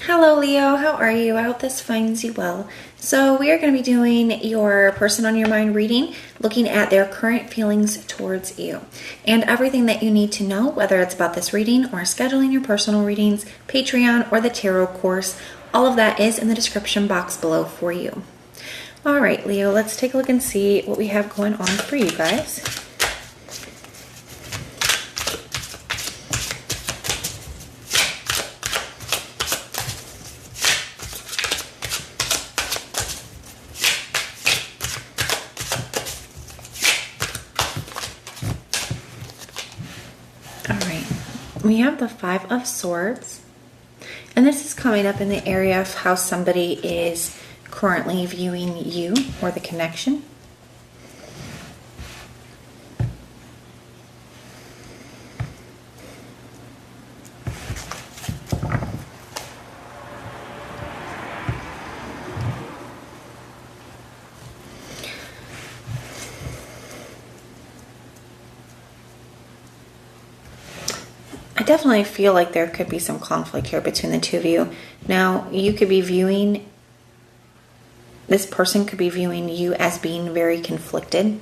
Hello Leo, how are you? I hope this finds you well. So we are going to be doing your person on your mind reading, looking at their current feelings towards you and everything that you need to know, whether it's about this reading or scheduling your personal readings, Patreon, or the tarot course. All of that is in the description box below for you. All right, Leo, let's take a look and see what we have going on for you guys. We have the Five of Swords, and this is coming up in the area of how somebody is currently viewing you or the connection. I definitely feel like there could be some conflict here between the two of you. Now, you could be viewing, this person could be viewing you as being very conflicted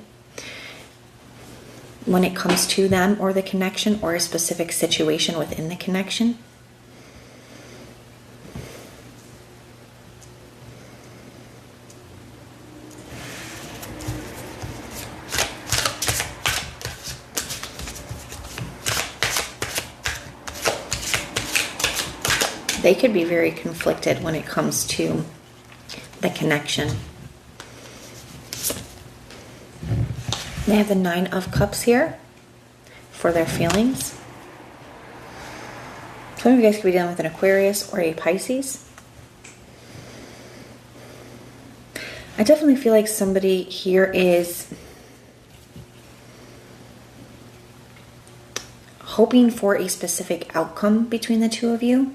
when it comes to them or the connection or a specific situation within the connection. They could be very conflicted when it comes to the connection. They have the Nine of Cups here for their feelings. Some of you guys could be dealing with an Aquarius or a Pisces. I definitely feel like somebody here is hoping for a specific outcome between the two of you.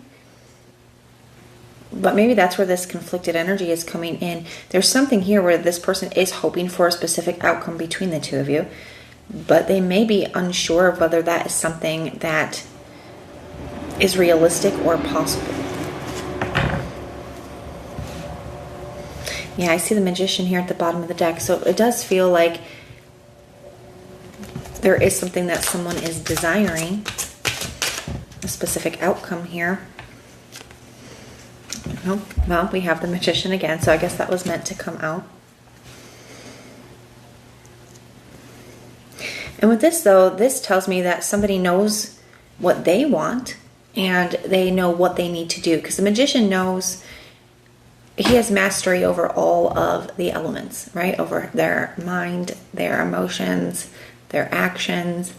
But maybe that's where this conflicted energy is coming in. There's something here where this person is hoping for a specific outcome between the two of you, but they may be unsure of whether that is something that is realistic or possible. Yeah, I see the Magician here at the bottom of the deck. So it does feel like there is something that someone is desiring, a specific outcome here. Oh, well, we have the Magician again, so I guess that was meant to come out. And with this, though, this tells me that somebody knows what they want and they know what they need to do. Because the Magician knows he has mastery over all of the elements, right? Over their mind, their emotions, their actions,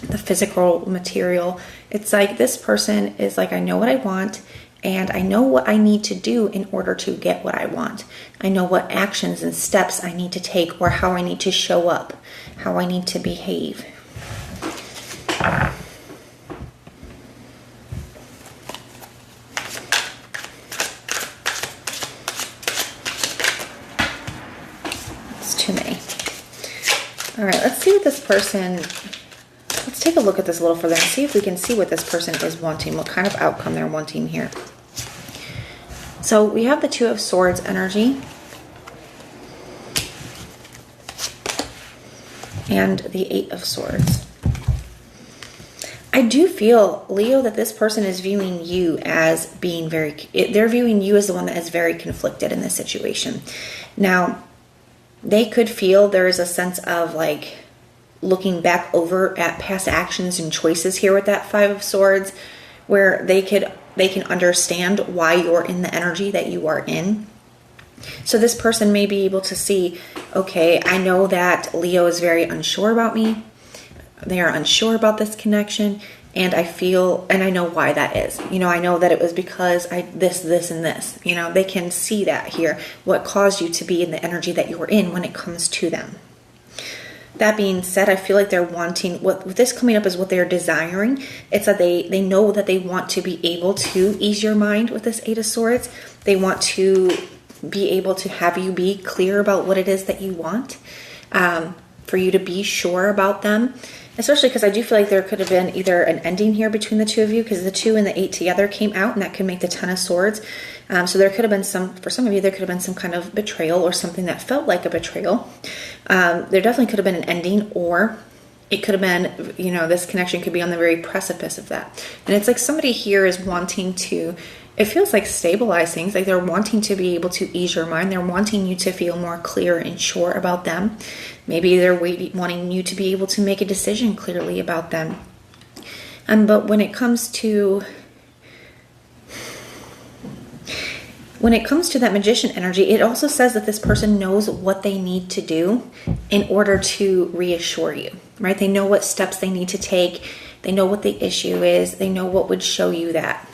the physical material. It's like this person is like, I know what I want. And I know what I need to do in order to get what I want. I know what actions and steps I need to take or how I need to show up, how I need to behave. It's too many. All right, let's see what this person... Let's take a look at this a little further and see if we can see what this person is wanting, what kind of outcome they're wanting here. So we have the Two of Swords energy and the Eight of Swords. I do feel, Leo, that this person is viewing you as being they're viewing you as the one that is very conflicted in this situation. Now, they could feel there is a sense of like looking back over at past actions and choices here with that Five of Swords, where they can understand why you're in the energy that you are in. So this person may be able to see, okay, I know that Leo is very unsure about me. They are unsure about this connection. And I know why that is. You know, I know that it was because this, and this. You know, they can see that here, what caused you to be in the energy that you were in when it comes to them. That being said, I feel like they're wanting, with this coming up is what they're desiring. It's that they know that they want to be able to ease your mind with this Eight of Swords. They want to be able to have you be clear about what it is that you want, for you to be sure about them. Especially because I do feel like there could have been either an ending here between the two of you, because the 2 and the 8 together came out, and that could make the 10 of Swords. So there could have been for some of you, there could have been some kind of betrayal or something that felt like a betrayal. There definitely could have been an ending, or it could have been, this connection could be on the very precipice of that. And it's like somebody here is wanting to, it feels like stabilize things, like they're wanting to be able to ease your mind. They're wanting you to feel more clear and sure about them. Maybe they're wanting you to be able to make a decision clearly about them. But when it comes to that Magician energy, it also says that this person knows what they need to do in order to reassure you, right? They know what steps they need to take. They know what the issue is. They know what would show you that.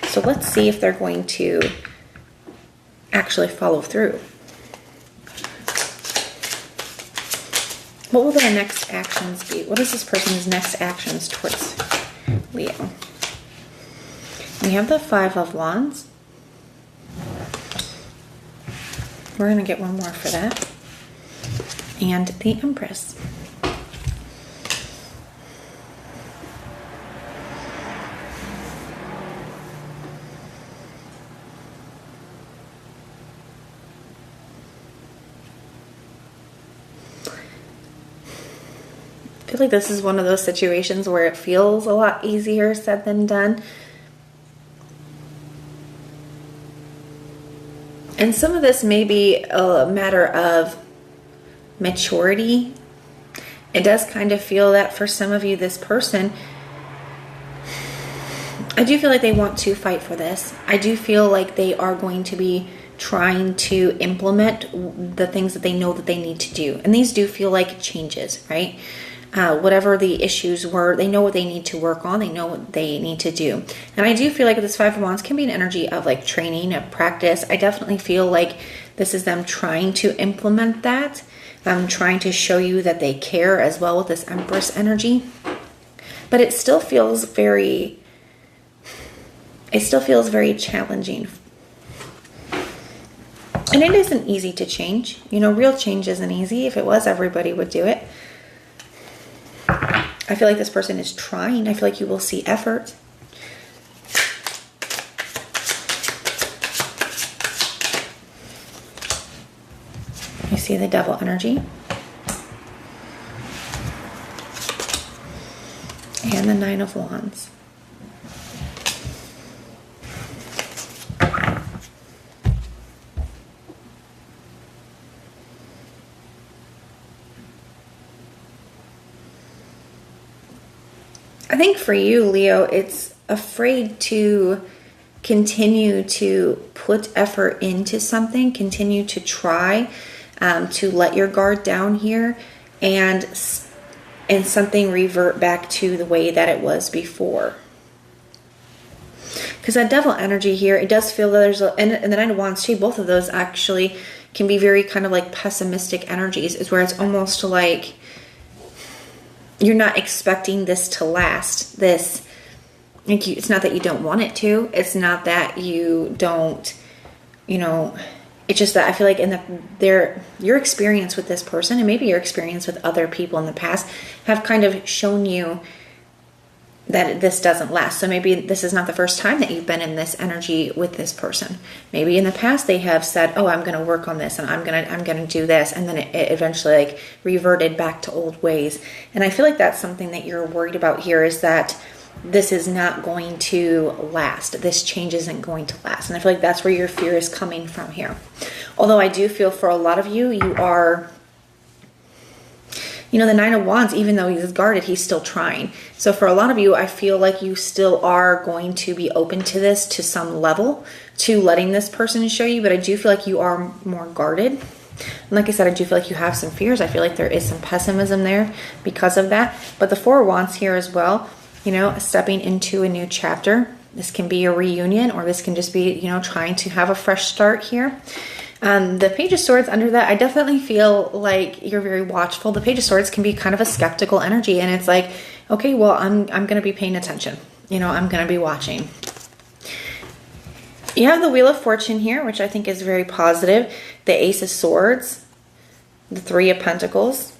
So let's see if they're going to actually follow through. What will their next actions be? What is this person's next actions towards Leo? We have the 5 of Wands. We're going to get one more for that. And the Empress. I feel like this is one of those situations where it feels a lot easier said than done. And some of this may be a matter of maturity. It does kind of feel that for some of you, this person, I do feel like they want to fight for this. I do feel like they are going to be trying to implement the things that they know that they need to do. And these do feel like changes, right? Whatever the issues were, they know what they need to work on. They know what they need to do. And I do feel like this 5 of Wands can be an energy of like training, of practice. I definitely feel like this is them trying to implement that. Trying to show you that they care as well with this Empress energy. But it still feels very challenging. And it isn't easy to change. Real change isn't easy. If it was, everybody would do it. I feel like this person is trying. I feel like you will see effort. You see the Devil energy. And the 9 of Wands. I think for you, Leo, it's afraid to continue to put effort into something, continue to try to let your guard down here and something revert back to the way that it was before. Because that Devil energy here, it does feel that there's and the 9 of Wands too, both of those actually can be very kind of like pessimistic energies, is where it's almost like you're not expecting this to last. It's not that you don't want it to. It's not that you don't, it's just that I feel like your experience with this person, and maybe your experience with other people in the past, have kind of shown you that this doesn't last. So maybe this is not the first time that you've been in this energy with this person. Maybe in the past they have said, "Oh, I'm going to work on this, and I'm going to do this," and then it eventually like reverted back to old ways. And I feel like that's something that you're worried about here, is that this is not going to last. This change isn't going to last. And I feel like that's where your fear is coming from here. Although I do feel for a lot of you, you are, the 9 of Wands, even though he's guarded, he's still trying. So for a lot of you, I feel like you still are going to be open to this to some level, to letting this person show you. But I do feel like you are more guarded. And like I said, I do feel like you have some fears. I feel like there is some pessimism there because of that. But the 4 of Wands here as well, stepping into a new chapter. This can be a reunion, or this can just be, trying to have a fresh start here. The Page of Swords under that, I definitely feel like you're very watchful. The Page of Swords can be kind of a skeptical energy, and it's like, okay, well, I'm going to be paying attention. I'm going to be watching. You have the Wheel of Fortune here, which I think is very positive. The Ace of Swords, the 3 of Pentacles,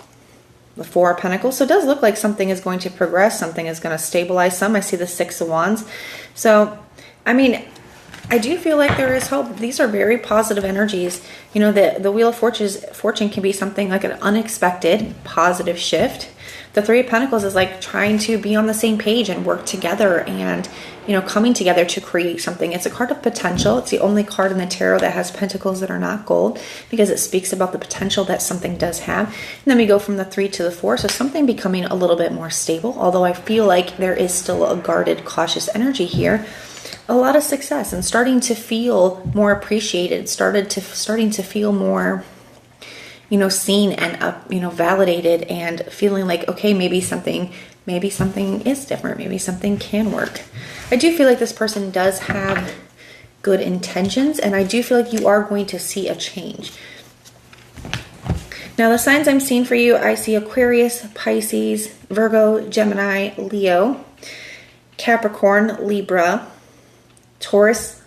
the Four of Pentacles. So it does look like something is going to progress. Something is going to stabilize some. I see the Six of Wands. So, I mean, I do feel like there is hope. These are very positive energies. You know, the Wheel of Fortune can be something like an unexpected positive shift. The Three of Pentacles is like trying to be on the same page and work together and, you know, coming together to create something. It's a card of potential. It's the only card in the tarot that has pentacles that are not gold, because it speaks about the potential that something does have. And then we go from the 3 to the 4. So something becoming a little bit more stable, although I feel like there is still a guarded, cautious energy here. A lot of success and starting to feel more appreciated, starting to feel more, you know, seen and you know, validated, and feeling like, okay, maybe something is different. Maybe something can work. I do feel like this person does have good intentions, and I do feel like you are going to see a change. Now, the signs I'm seeing for you, I see Aquarius, Pisces, Virgo, Gemini, Leo, Capricorn, Libra, Taurus,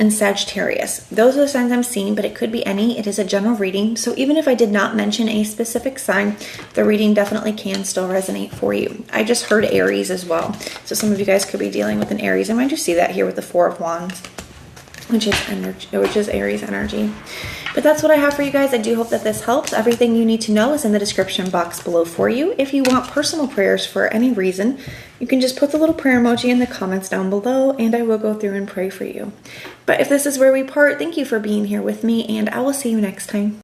and Sagittarius. Those are the signs I'm seeing, but it could be any. It is a general reading. So even if I did not mention a specific sign, the reading definitely can still resonate for you. I just heard Aries as well. So some of you guys could be dealing with an Aries. I might just see that here with the Four of Wands, which is Aries energy. But that's what I have for you guys. I do hope that this helps. Everything you need to know is in the description box below for you. If you want personal prayers for any reason, you can just put the little prayer emoji in the comments down below, and I will go through and pray for you. But if this is where we part, thank you for being here with me, and I will see you next time.